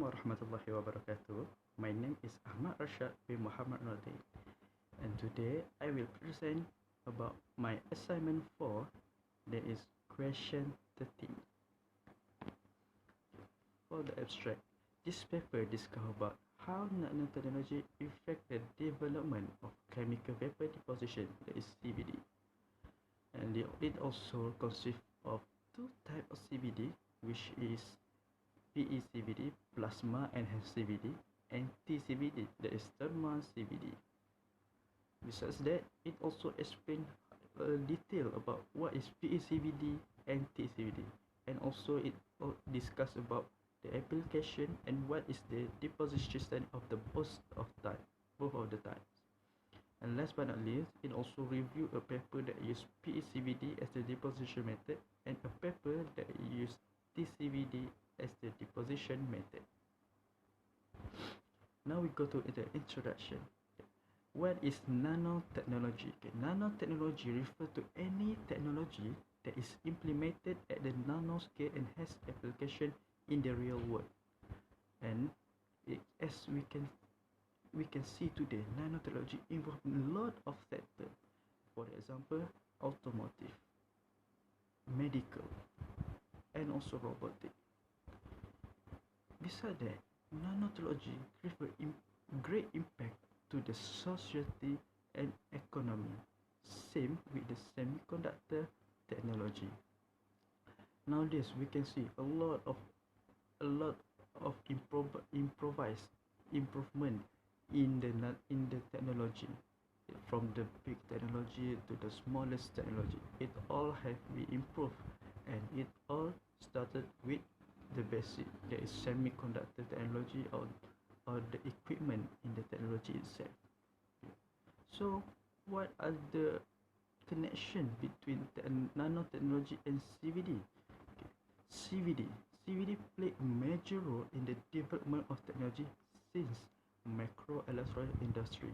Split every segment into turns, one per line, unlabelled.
warahmatullahi wabarakatuh. My name is Ahmad Rashad bin Muhammad Nordin, and today I will present about my assignment 4, that is question 13. For the abstract, this paper discusses about how nanotechnology affect the development of chemical vapor deposition, that is CVD. And it also consists of two types of CVD, which is PECVD, plasma enhanced CVD, and TCVD, that is thermal CVD. Besides that, it also explains a detail about what is PECVD and TCVD, and also it discuss about the application and what is the deposition of the both of the types. And last but not least, it also review a paper that use PECVD as the deposition method and a paper that use TCVD as the deposition method. Now we go to the introduction. What is nanotechnology? Nanotechnology refers to any technology that is implemented at the nanoscale and has application in the real world. And as we can see today, nanotechnology involves a lot of sectors. For example, automotive, medical, and also robotic. Besides that, nanotechnology creates great impact to the society and economy. Same with the semiconductor technology. Nowadays, we can see a lot of improvised improvement in the technology, from the big technology to the smallest technology. It all have been improved, and it all started with the basic, that is semiconductor technology, or the equipment in the technology itself. So what are the connection between nanotechnology and CVD? CVD play a major role in the development of technology since microelectronic industry.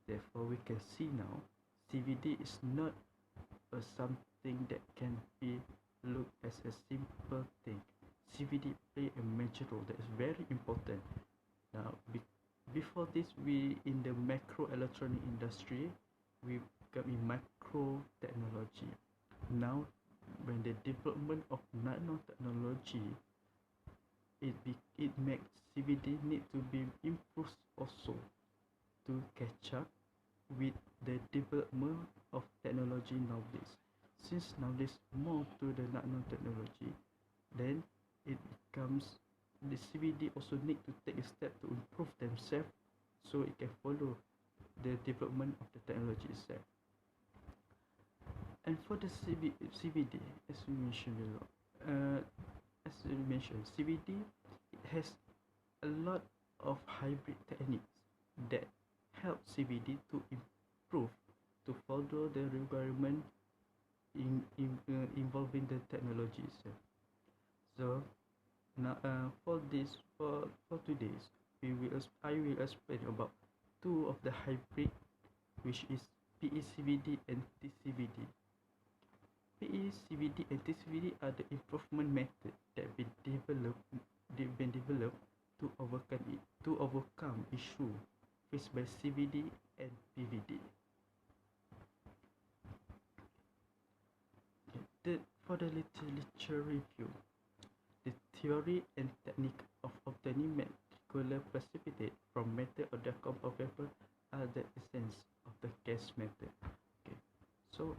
Therefore, we can see now CVD is not something that can be looked as a simple thing. CVD play a major role that is very important. Now, before this, we in the microelectronic industry, we come in micro technology. Now, when the development of nanotechnology, it makes CVD need to be improved also to catch up with the development of technology nowadays. Since nowadays more to the nanotechnology, then it becomes the CVD also need to take a step to improve themselves so it can follow the development of the technology itself. And for the CVD, as we mentioned, CVD, it has a lot of hybrid techniques that help CVD to improve, to follow the requirement involving the technology itself. So now for today's, I will explain about two of the hybrid, which is PECVD and TCVD. PECVD and TCVD are the improvement method that been developed to overcome issue faced by CVD and PVD. For the literature review, the theory and technique of obtaining molecular precipitate from matter or their compound vapor are the essence of the gas method. Okay, so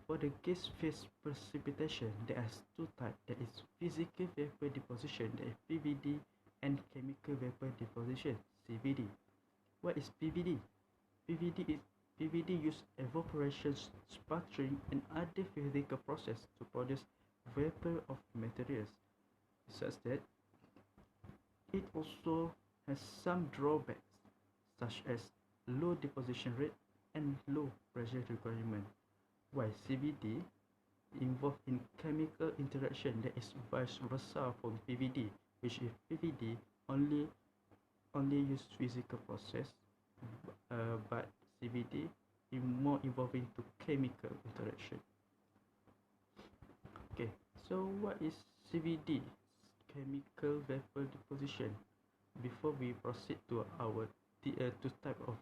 for the gas phase precipitation, there are two types, that is physical vapor deposition, that is PVD, and chemical vapor deposition, CVD. What is PVD? PVD use evaporation, sputtering, and other physical process to produce vapor of materials, such that it also has some drawbacks, such as low deposition rate and low pressure requirement. While CVD involved in chemical interaction, that is vice versa from PVD, which is PVD only use physical process, but CVD is more involving to chemical interaction. Okay, so what is CVD? chemical vapor deposition. Before we proceed to our two type of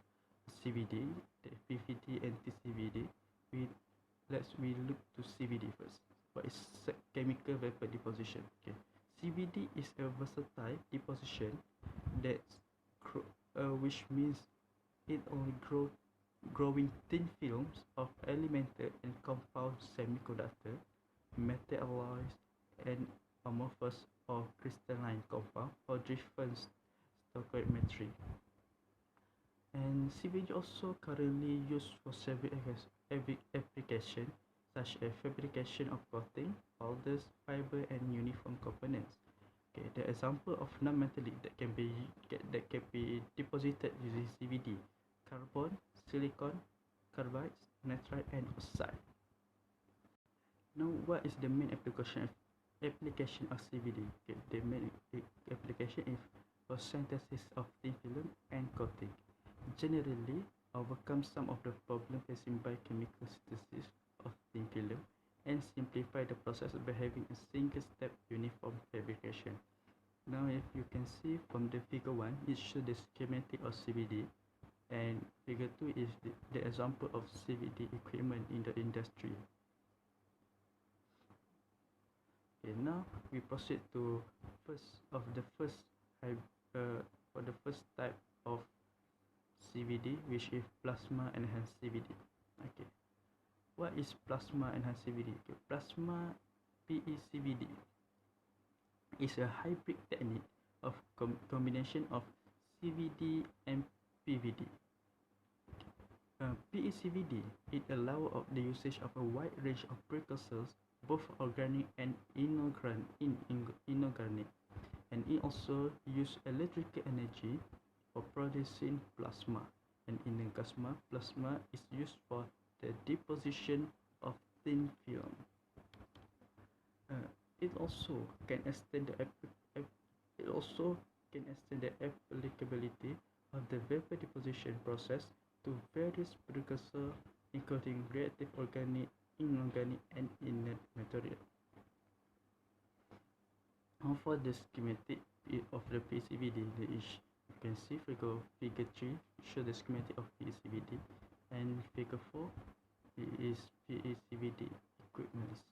CVD, the PVD and TCVD, we we look to CVD first. What is chemical vapor deposition? Okay, CVD is a versatile deposition that's which means it only growing thin films of elemental and compound semiconductor, metal alloys, and amorphous or crystalline compound for different stoichiometry. And CVD also currently used for several applications such as fabrication of coating, powders, fiber, and uniform components. Okay, the example of non-metallic that can be deposited using CVD: carbon, silicon, carbides, nitride, and oxide. Now, what is the main application of CVD? Okay, the main application is for synthesis of thin film and coating. Generally, overcome some of the problem facing by chemical synthesis of thin film and simplify the process by having a single step uniform fabrication. Now, if you can see from the figure 1, it shows the schematic of CVD, and figure 2 is the example of CVD equipment in the industry. Okay, now we proceed to for the first type of CVD, which is plasma enhanced CVD. Okay, what is plasma enhanced CVD? Okay, plasma PECVD is a hybrid technique of combination of CVD and PVD. PECVD, it allows of the usage of a wide range of precursors, both organic and inorganic, and it also uses electrical energy for producing plasma. And in the plasma is used for the deposition of thin film. It also can extend the applicability of the vapor deposition process to various precursors, including reactive organic, inorganic, and inert material. Now for the schematic of the PECVD, you can see figure 3 show the schematic of PECVD, and figure 4 is PECVD equipment.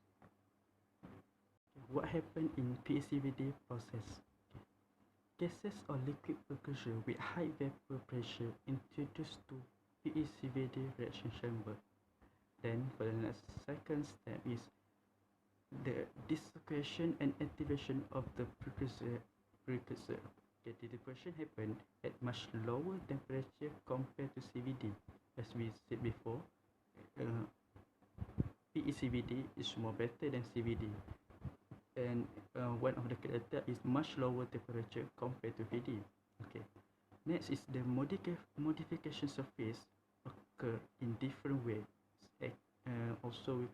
What happened in PECVD process? Gases or liquid precursor with high vapor pressure introduced to PECVD reaction chamber. Then for the next second step is the dissociation and activation of the precursor. Okay, the deposition happened at much lower temperature compared to CVD. As we said before, PECVD is more better than CVD, and one of the character is much lower temperature compared to VD. Okay, next is the modification surface occur in different ways, also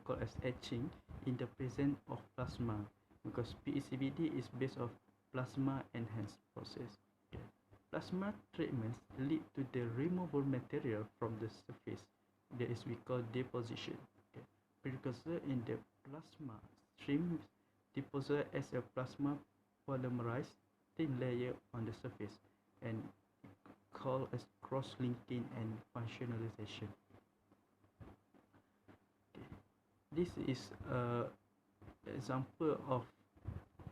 called as etching in the presence of plasma, because PECVD is based on plasma enhanced process. Okay. Plasma treatments lead to the removal material from the surface, that is we call deposition. Okay. Precursor in the plasma stream deposit as a plasma polymerized thin layer on the surface, and called as cross-linking and functionalization. Okay. This is a example of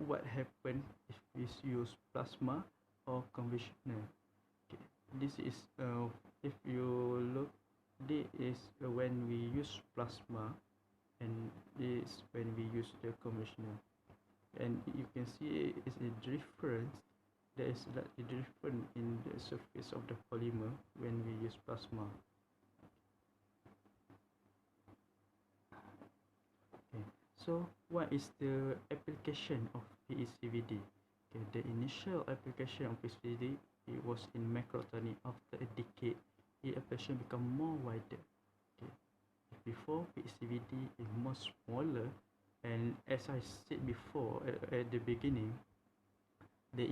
what happen if we use plasma or conventional. Okay. This is if you look, this is when we use plasma, and this is when we use the conventional. And you can see it's a difference. There is slightly different in the surface of the polymer when we use plasma. Okay, so what is the application of PECVD? Okay, the initial application of PECVD, it was in microelectronics. After a decade, the application become more wider. Okay, before PECVD is more smaller, and as I said before at the beginning, the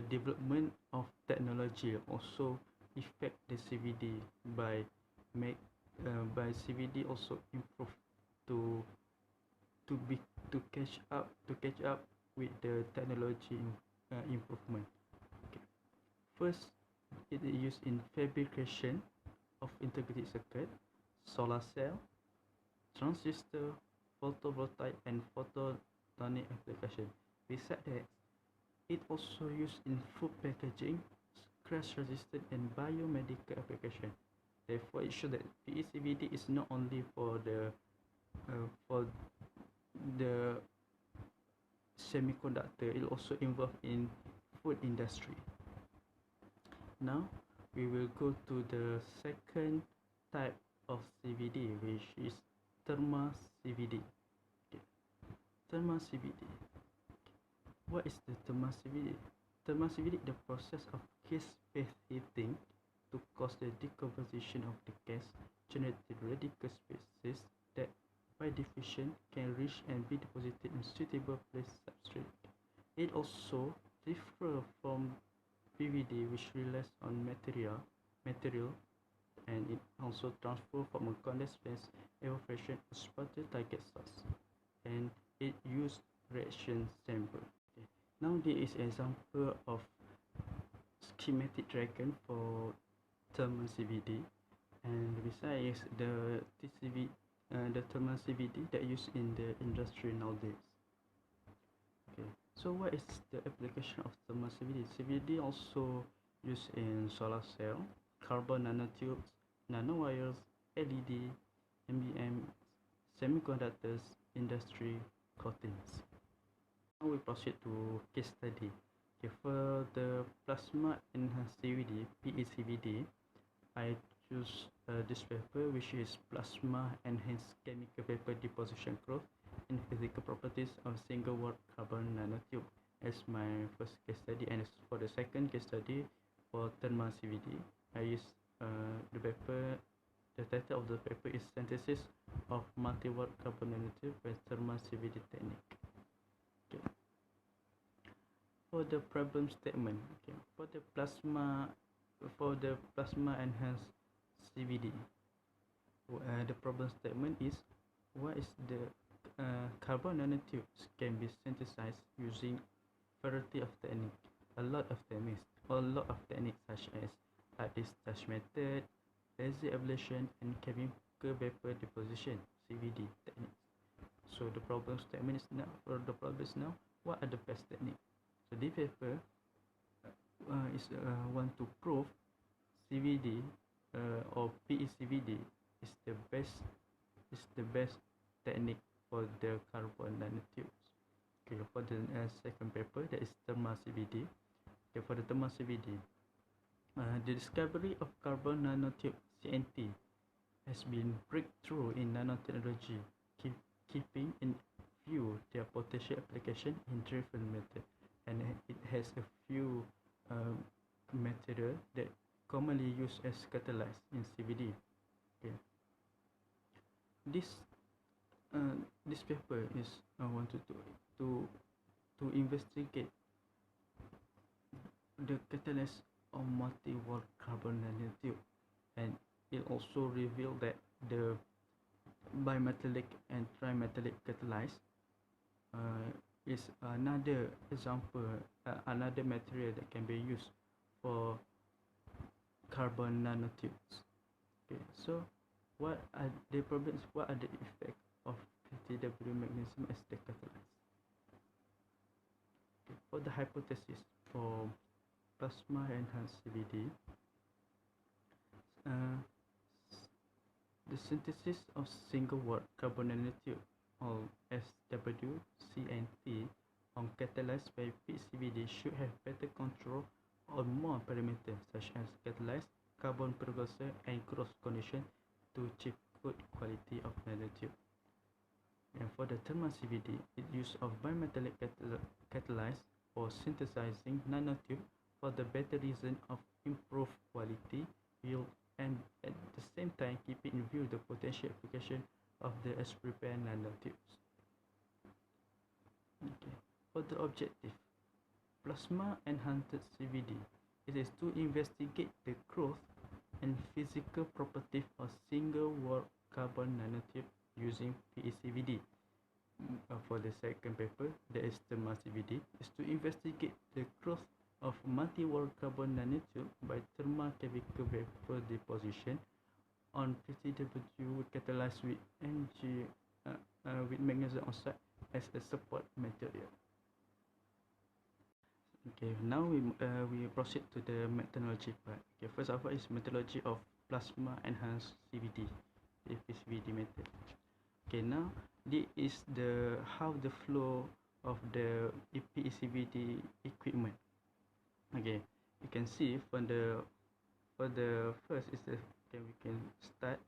development of technology also affect the CVD by CVD also improve to catch up with the technology improvement. Okay. First, it is used in fabrication of integrated circuit, solar cell, transistor, photovoltaic, and photonic application. Besides that, it also used in food packaging, crash resistant, and biomedical application. Therefore, it shows that PECVD is not only for the semiconductor, it also involved in food industry. Now we will go to the second type of CVD, which is thermal CVD. Okay. Thermal CVD. What is the thermal CVD? Thermal CVD is the process of gas phase heating to cause the decomposition of the gas, generated radical species that by diffusion can reach and be deposited in suitable place substrate. It also differs from PVD, which relies on material, and it also transfers from a condensed phase evaporation to sputter target source, and it uses reaction sample. Okay. Now there is an example of schematic diagram for thermal CVD, and besides the the thermal CVD that used in the industry nowadays. Okay, so what is the application of thermal CVD? CVD also used in solar cell, carbon nanotubes, nanowires, LED, MBM, semiconductors, industry coatings. Now we proceed to case study. Okay, for the plasma enhanced CVD, PECVD, I choose this paper, which is plasma enhanced chemical vapor deposition growth and physical properties of single wall carbon nanotube as my first case study. And for the second case study for thermal CVD, I use the paper. The title of the paper is Synthesis of Multi-Wall Carbon Nanotube by Thermal CVD Technique. Okay. For the problem statement, okay, for the plasma enhanced CVD, the problem statement is, what is the carbon nanotubes can be synthesized using variety of technique, a lot of techniques such as hard discharge method, laser ablation, and chemical vapor deposition (CVD) techniques. So the problem statement is now, for the problem is now, what are the best techniques? So this paper is want to prove CVD or PECVD is the best technique for the carbon nanotubes. Okay, for the second paper, that is thermal CVD. Okay, for the thermal CVD, the discovery of carbon nanotube CNT has been breakthrough in nanotechnology, keeping in view their potential application in different method, and it has a few material that commonly used as catalyst in CVD. Okay. This paper is wanted to investigate the catalyst of multi-wall carbon nanotube, and it also revealed that the bimetallic and trimetallic catalyst is another example, another material that can be used for carbon nanotubes. Okay, so what are the problems? What are the effects of PTW mechanism as the catalyst? Okay, for the hypothesis for plasma enhanced CVD, the synthesis of single wall carbon nanotube, or SWCNT, on catalyzed by PECVD should have better control on more parameters such as catalyst, carbon precursor, and growth condition to achieve good quality of nanotube. And for the thermal CVD, it use of bimetallic catalyst for synthesizing nanotube for the better reason of improved quality, yield, and at the same time keeping in view the potential application of the as prepared nanotubes. Okay. For the objective, plasma enhanced CVD, it is to investigate the growth and physical properties of single wall carbon nanotube using PECVD. for the second paper, that is the CVD, is to investigate the growth of multi-wall carbon nanotube by thermal-chemical vapor deposition on PCW catalyzed with with magnesium oxide as a support material. Okay, now we proceed to the methodology part. Okay, first of all is methodology of plasma enhanced CVD, PCVD method. Okay, now this is the how the flow of the PECVD equipment. Okay, you can see for the first is the okay, we can start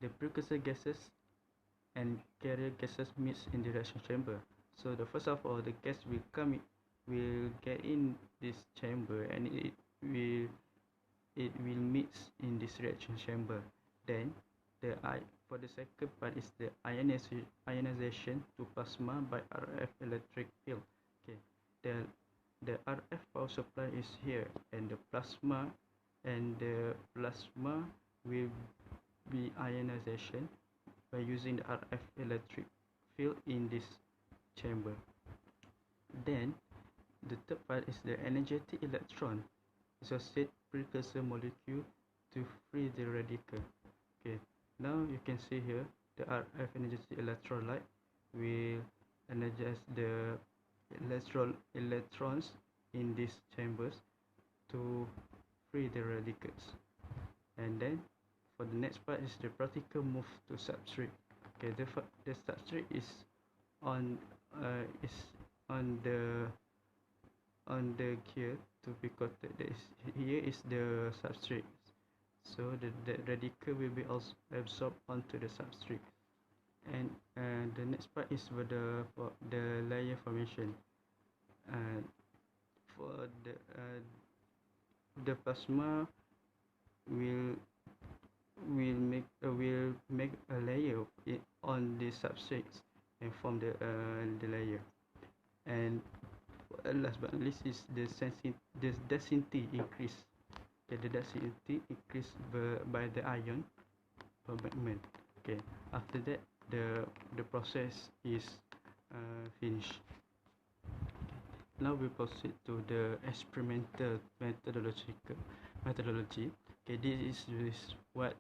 the precursor gases and carrier gases mix in the reaction chamber. So the first of all, the gas will get in this chamber, and it will mix in this reaction chamber. Then for the second part is the ionization to plasma by RF electric field. Okay, the RF power supply is here, and the plasma will be ionization by using the RF electric field in this chamber. Then the third part is the energetic electron associate precursor molecule to free the radical. Okay, now you can see here the RF energetic electrolyte will energize the electrons in these chambers to free the radicals. And then for the next part is the particle move to substrate. Okay, the substrate is on the gear to be coated. Here is the substrate, so the radical will be also absorbed onto the substrate. And the next part is for the layer formation. For the plasma will make a layer on the substrates and form the layer. And last but not least is the density increase. Okay, the density increased by the ion bombardment. Okay, after that the process is finished. Now we proceed to the experimental methodology. Okay, this is what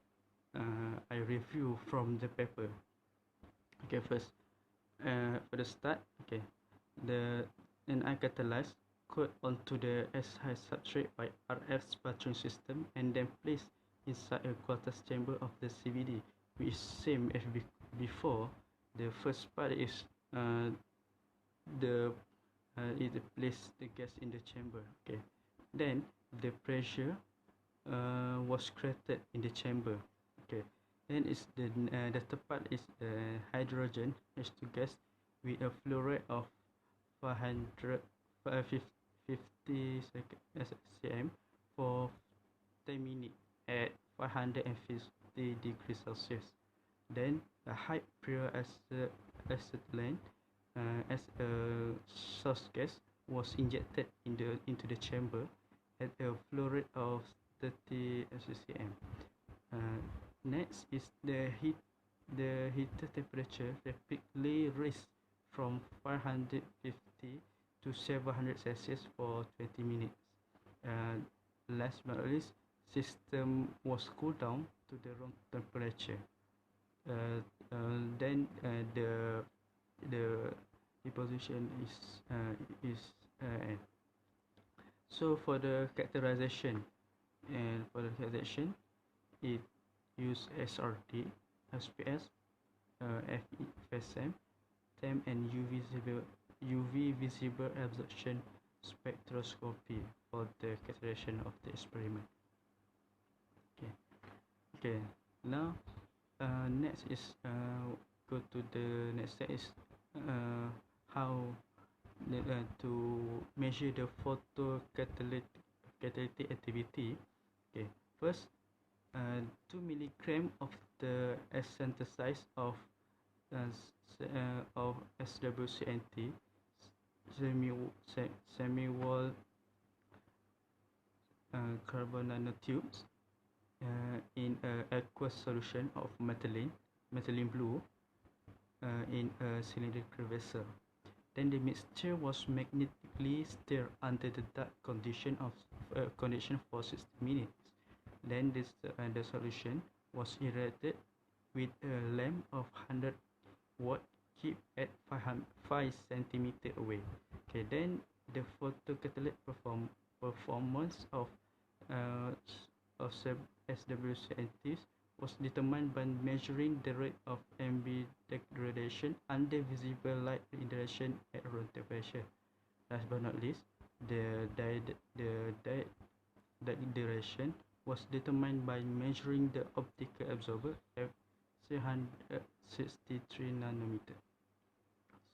I review from the paper. Okay, first for the start, okay, an catalyzed coat onto the S-high substrate by RF sputtering system and then placed inside a quartz chamber of the CVD, which is same as before. The first part is it place the gas in the chamber. Okay, then the pressure was created in the chamber. Okay, then is the third part is hydrogen H2 gas with a flow rate of 550 cm for 10 minutes at 550 degrees Celsius. Then a high pure acetylene as a source gas was injected into the chamber at a flow rate of 30 cm. Next is the heater temperature rapidly raised from 550 to 700 Celsius for 20 minutes. Last but not least, system was cooled down to the room temperature. Then the deposition is so for the characterization, it use SRD, SPS, FSM, TEM, and UV visible absorption spectroscopy for the characterization of the experiment. Okay. Now next is go to the next step is how to measure the photocatalytic activity. Okay, first 2 milligram of the synthesis of SWCNT semi-wall carbon nanotubes in an aqueous solution of methylene blue in a cylindrical vessel. Then the mixture was magnetically stirred under the dark condition for 60 minutes. Then the solution was irradiated with a lamp of 100 watt keep at 5 centimeter away. Okay, then the photocatalytic performance uh, of SWC entities was determined by measuring the rate of MB degradation under visible light radiation at room temperature. Last but not least, the degradation was determined by measuring the optical absorber at 363 nanometer.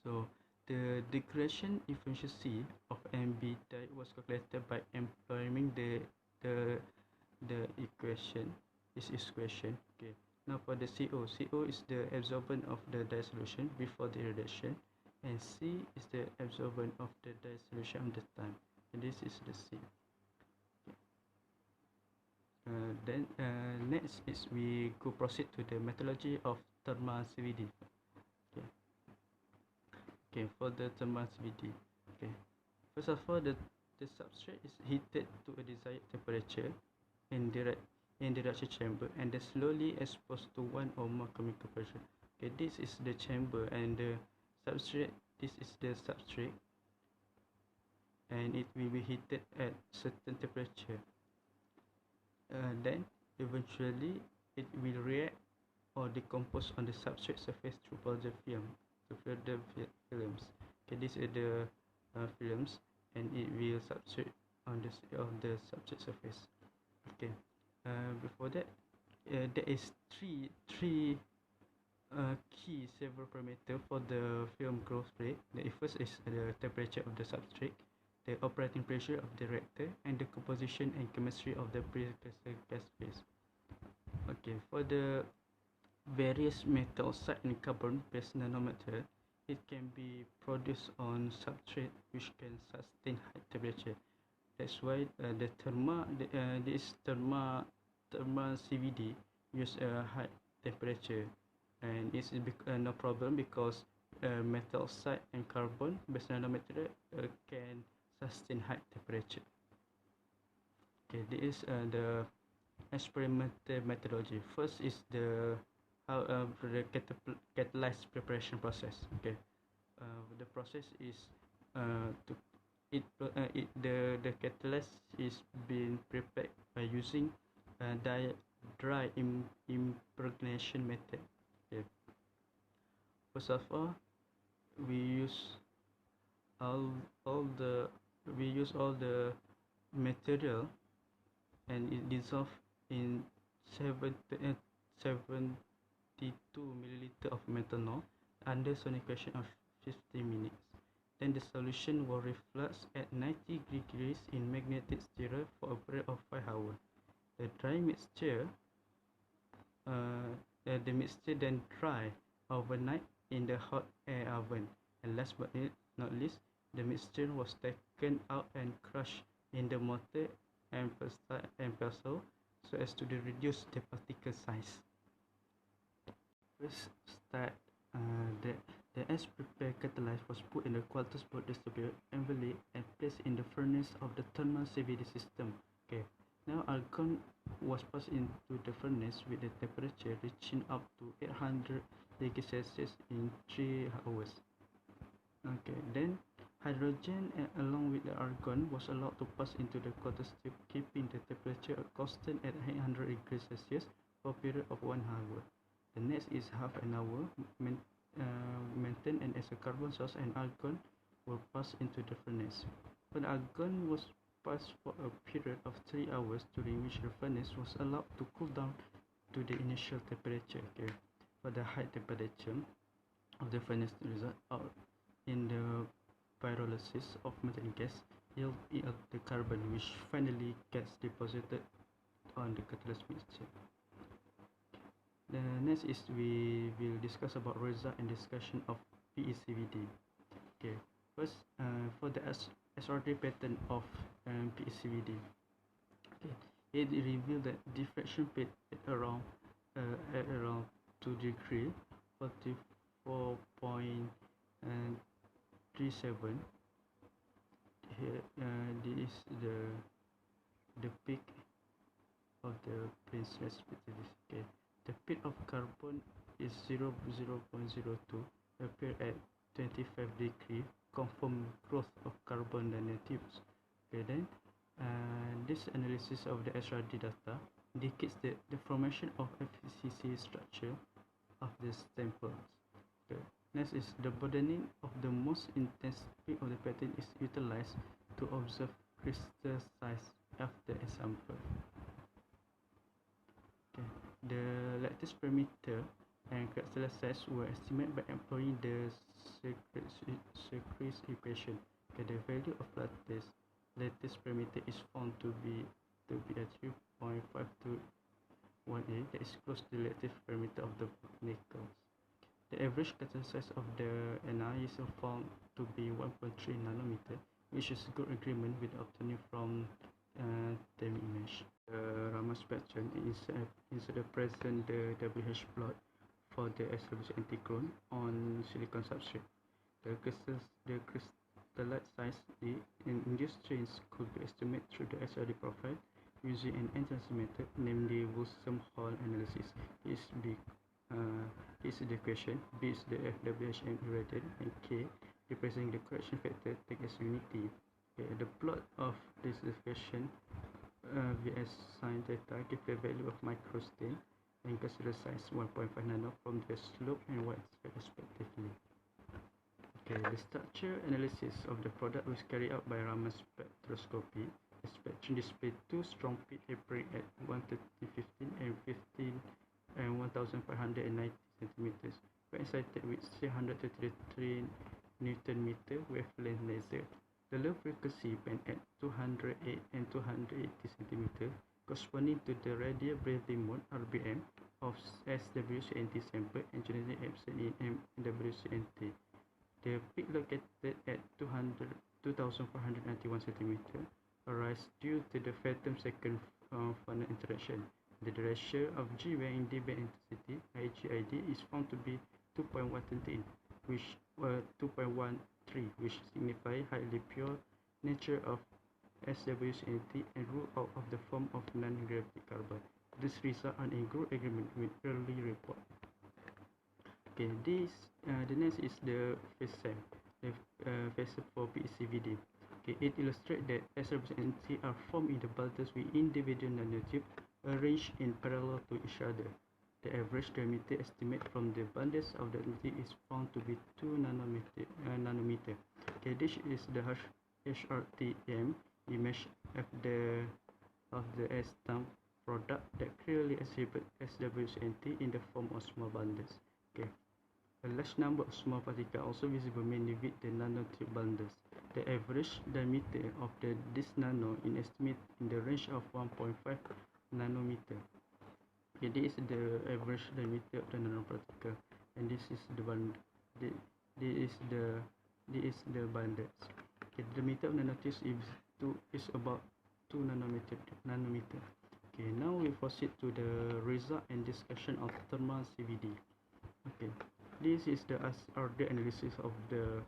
So the degradation efficiency of MB dye was calculated by employing the equation. This equation. Okay. Now for the CO is the absorbent of the dye solution before the irradiation, and C is the absorbent of the dye solution at the time. And this is the C. Okay. Then next is we go proceed to the methodology of thermal CVD. Okay. Okay, for the thermal CVD. Okay. First of all, the substrate is heated to a desired temperature in the reaction chamber and then slowly exposed to one or more chemical pressure. Okay, this is the chamber and the substrate. This is the substrate, and it will be heated at certain temperature. Then eventually it will react or decompose on the substrate surface through powder film to further films. Okay, these are the films, and it will substrate on the substrate surface. Okay. Before that, there is three key several parameters for the film growth rate. The first is the temperature of the substrate, the operating pressure of the reactor, and the composition and chemistry of the precursor gas phase. Okay, for the various metal side and carbon-based nanomaterial, it can be produced on substrate which can sustain high temperature. That's why this thermal CVD use a high temperature, and it's no problem because metal oxide and carbon based nanomaterial can sustain high temperature. Okay, this is the experimental methodology. First is the catalyzed preparation process. Okay, the process is the catalyst is being prepared by using dry impregnation method. Okay. First of all, we use all the material, and it dissolve in 72 milliliter of methanol under sonication of 50 minutes. Then the solution will reflux at 90 degrees in magnetic stirrer for a period of 5 hours. The dry mixture, the mixture then dry overnight in the hot air oven. And last but not least, the mixture was taken out and crushed in the mortar and pestle so as to reduce the particle size. First start, the as-prepared catalyst was put in a Qualters-board distributor envelope and placed in the furnace of the thermal CVD system. Okay, now argon was passed into the furnace with the temperature reaching up to 800 degrees Celsius in 3 hours. Okay, then hydrogen along with the argon was allowed to pass into the Qualters tube, keeping the temperature constant at 800 degrees Celsius for a period of 1 hour. The next is half an hour maintained, and as a carbon source and argon were passed into the furnace. When argon was passed for a period of 3 hours, during which the furnace was allowed to cool down to the initial temperature. Okay, for the high temperature of the furnace result out in the pyrolysis of methane gas yield the carbon, which finally gets deposited on the catalyst mixture. The next is we will discuss about result and discussion of PECVD. Okay, first for the SRD pattern of PECVD. Okay, it revealed that diffraction rate at around 2 degree 44 4.37. Here, this is the peak of the princess species. Okay, the peak of carbon is 0.02 appear at 25 degree, confirm growth of carbon nanotubes. Okay, then this analysis of the SRD data indicates the formation of FCC structure of the samples. Okay. Next is the broadening of the most intense peak of the pattern is utilized to observe crystal size of the sample. Okay. The lattice parameter and crystal size were estimated by employing the Secret's equation. Okay. The value of lattice parameter is found to be at 3.521a, that is close to the lattice parameter of the nickels. The average crystal size of the Ni is found to be 1.3 nanometer, which is good agreement with obtaining from the image. Raman spectrum is the present the WH plot for the established antichrome on silicon substrate. The crystallite size in induced strains could be estimated through the SRD profile using an enhanced method, namely Wilson-Hall analysis. Is the equation. B is the FWHM irradiant, and K representing the correction factor take as unity. Okay, the plot of this equation vs sin theta give the value of microstain and crystal size 1.5 nano from the slope and y-intercept respectively. Okay, the structure analysis of the product was carried out by Raman spectroscopy. The spectrum displayed two strong peaks appearing at 13015 and 15 and 1590 centimeters, coincided with 333 Newton meter wavelength laser. The low frequency band at 208 and 280 centimeters, corresponding to the radial breathing mode (RBM) of SWCNT sample and genetic absent in MWCNT. The peak located at 2491 centimeters arise due to the phantom second Fano interaction. The ratio of G band in D band intensity (IGID) is found to be 2.113, which 2.13, which signify highly pure nature of SWCNT and rule out of the form of non-gravitic carbon. This result in a good agreement with early report. Okay, the next is the phase SAM, the phase for PECVD. Okay, it illustrates that SWCNT are formed in the bundles with individual nanotubes arranged in parallel to each other. The average diameter estimate from the bundles of the nanotube is found to be 2 nanometer. Okay, this is the HRTM image of the S-stamp product that clearly exhibits SWCNT in the form of small bundles. Okay, a large number of small particles are also visible mainly with the nanotube bundles. The average diameter of this nano is estimated in the range of 1.5 nanometer. Okay, this is the average diameter of the nanoparticle, and this is the bundles. Okay, the diameter of nanotubes is about 2 nanometer. Okay, now we proceed to the result and discussion of thermal CVD. Okay, this is the SRD analysis of the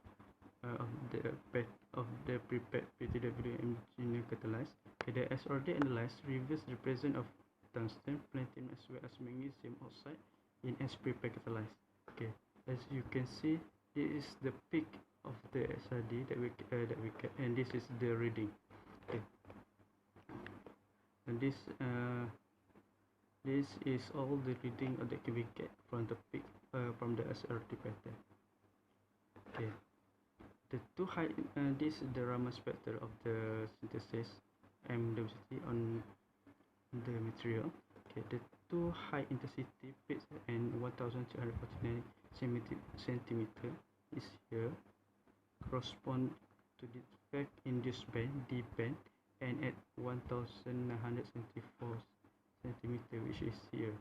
prepared PTW engineer catalyzed. Okay, the SRD analysis reveals the presence of tungsten, platinum as well as magnesium oxide in as prepared catalyzed. Okay, as you can see, this is the peak of the SRD that we get, and this is the reading. Okay, and this is all the reading that we get from the peak from the SRD pattern. Okay, the two high this is the Raman spectrum of the synthesis MWC on the material. Okay, the two high intensity peaks and 1249 centimeter is here, correspond to the effect in this band D band, and at 1974 centimeter, which is here,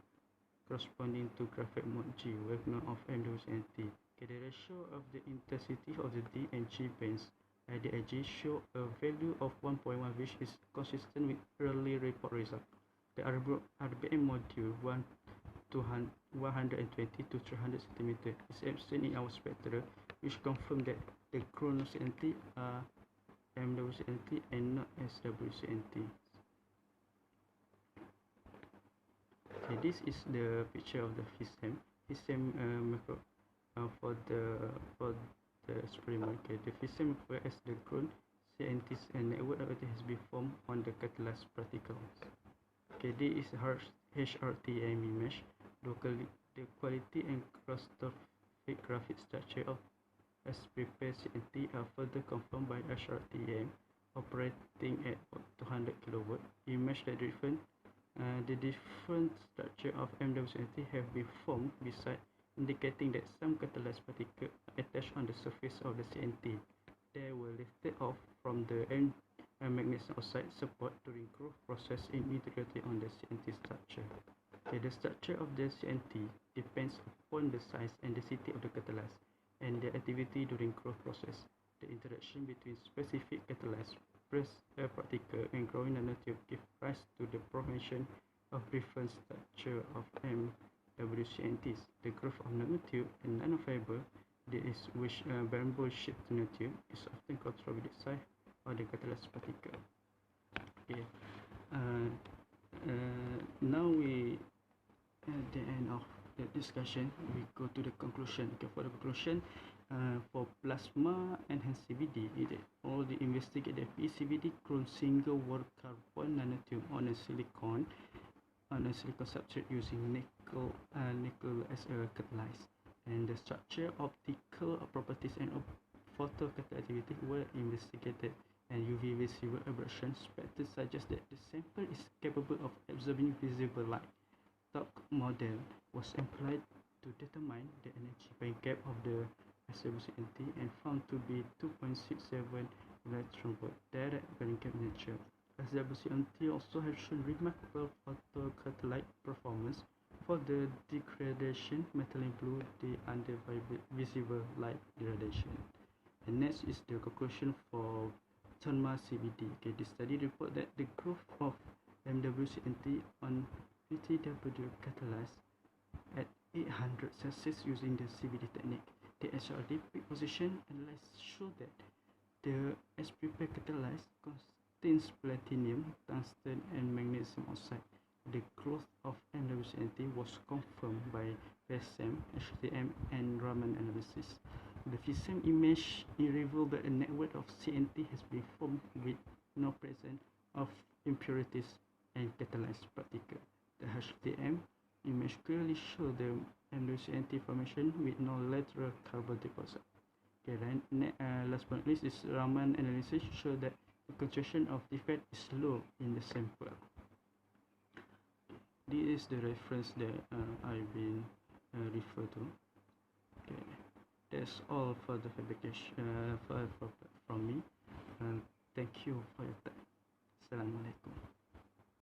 corresponding to graphite mode G, wavelength of MWCNT. Okay, the ratio of the intensity of the D and G bands at the edges show a value of 1.1, which is consistent with early report result. The RBM module 120 to 300 cm is absent in our spectra, which confirm that the chrono-CNT are MWCNT and not SWCNT. Okay, this is the picture of the FISM. For the experiment. Okay, the FISM as the chron CNTs and network of it has been formed on the catalyzed particles. Okay, this is HRTM image. Locally, the quality and crystallographic graphic structure of as prepared CNT are further confirmed by HRTM operating at 200 kV. Image that the different structure of MWCNT have been formed beside, indicating that some catalyzed particles attached on the surface of the CNT. They were lifted off from the magnesium oxide support during growth process in integrity on the CNT structure. Okay, the structure of the CNT depends upon the size and density of the catalyst and their activity during growth process. The interaction between specific catalyzed particle and growing nanotube give rise to the formation of different structure of MWCNTs. The growth of nanotube and nanofiber, which bamboo-shaped nanotube, is often controlled with the size of the catalyzed particle. Okay. Now we at the end of the discussion, we go to the conclusion. Okay, for the conclusion, for plasma enhanced CVD, it already investigated PCVD clone single wall carbon nanotube on a silicon substrate using nickel as a catalyst, and the structure, optical properties, and photoconductivity were investigated, and UV visible aberration spectrum suggests that the sample is capable of absorbing visible light. TOC model was employed to determine the energy band gap of the SWCNT and found to be 2.67 electron-volt direct band gap nature. SWCNT also has shown remarkable photocatalytic performance for the degradation methylene blue under visible light degradation. And next is the conclusion for THERMA CVD. Okay, the study report that the growth of MWCNT on PTW catalyzed at 800 Celsius using the CVD technique. The HRD peak position analysis show that the as-prepared catalyst contains platinum, tungsten, and magnesium oxide. The growth of MWCNT was confirmed by FISM, HRTM, and Raman analysis. The FISM image revealed that a network of CNT has been formed with no presence of impurities and catalyzed particles. The HRTM image clearly shows the MWCNT formation with no lateral carbon deposit. Okay, then last but not least is Raman analysis show that the concentration of defect is low in the sample. This is the reference that I've been referred to. Okay, that's all for the fabrication from me. Thank you